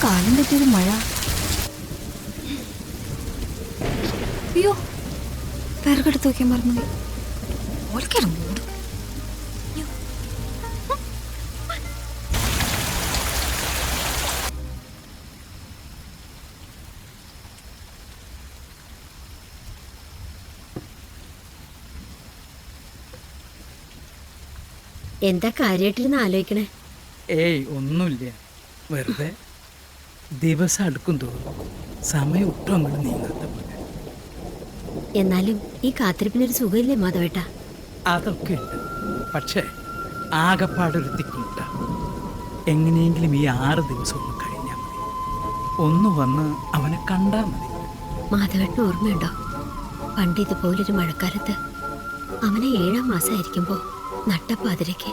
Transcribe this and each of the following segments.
കാലം തെറ്റിയൊരു മഴ. അയ്യോ, വിറകെടുത്ത് വയ്ക്കാൻ മറന്നു. ഓൽക്കാണ് മൂട്. എന്താ കാര്യമായിട്ടിരുന്ന് ആലോചിക്കണേ? ഏയ് ഒന്നുമില്ല, വെറുതെ. ദിവസം അടുക്കും തോറും സമയം ഒട്ടും അങ്ങോട്ട് നീങ്ങാത്ത പോലെ. എന്നാലും ഈ കാത്തിരിപ്പിനൊരു സുഖമില്ലേ മാധവേട്ട? അതൊക്കെ ഉണ്ട്, പക്ഷേ ആകെപ്പാടൊരു തിക്കുമുട്ട. എങ്ങനെയെങ്കിലും ഈ 6 ദിവസം ഒന്ന് കഴിഞ്ഞാൽ മതി. ഒന്ന് വന്ന് അവനെ കണ്ടാൽ മതി. മാധവേട്ടന് ഓർമ്മയുണ്ടോ, പണ്ട് ഇതുപോലൊരു മഴക്കാലത്ത് അവനെ 7ാം മാസമായിരിക്കുമ്പോൾ നട്ടപ്പാതിരയ്ക്ക്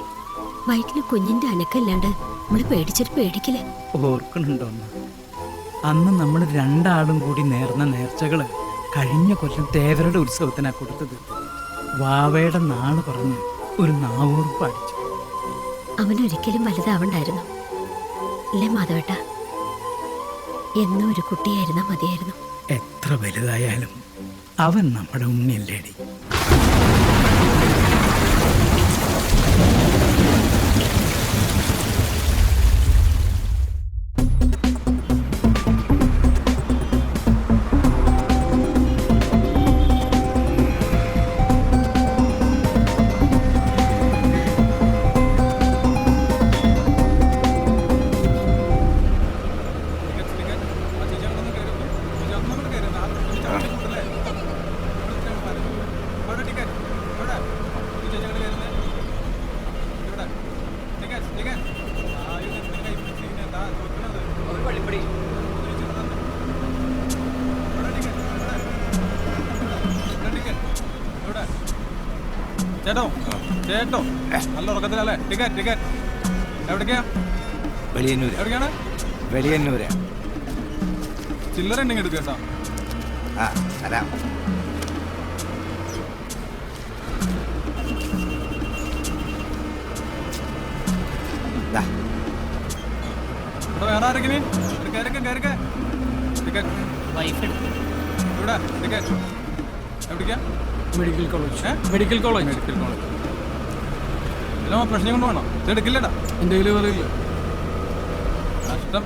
വയറ്റിന് കുഞ്ഞിന്റെ അനക്കല്ലാണ്ട് നമ്മള് പേടിക്കില്ലേ? ഓർക്കണുണ്ടോന്ന്? അന്ന് നമ്മൾ 2 ആളും കൂടി നേർന്ന നേർച്ചകള് കഴിഞ്ഞ കൊല്ലം തേവരുടെ ഉത്സവത്തിനാ കൊടുത്തത്. വാവയുടെ നാള് പറഞ്ഞ് ഒരു നാവൂർപ്പ് അടിച്ചു. അവനൊരിക്കലും വലുതാവണ്ടായിരുന്നു അല്ലേ മാധവേട്ട? എന്നും ഒരു കുട്ടിയായിരുന്നാ മതിയായിരുന്നു. എത്ര വലുതായാലും അവൻ നമ്മുടെ ഉണ്ണിയല്ലേടി. ചേട്ടോ നല്ല ഉറക്കത്തിലല്ലേ? ടിക്കറ്റ് എവിടേക്കാ? എവിടേക്കാണ്? വെളിയന്നൂര്. ചില്ലറ ഉണ്ടെങ്കിൽ എടുക്കുക കേട്ടോ. ആ തരാം. ഇവിടെ വേറെ ആരെങ്കിലും ടിക്കറ്റ് ഇവിടെ ടിക്കറ്റ് എവിടേക്കാ? Medical college. മെഡിക്കൽ കോളേജ് എല്ലാം പ്രശ്നം കൊണ്ട് വേണം. ഇത് എടുക്കില്ലടാ. എൻ്റെ കയ്യിൽ പറയില്ല. നഷ്ടം.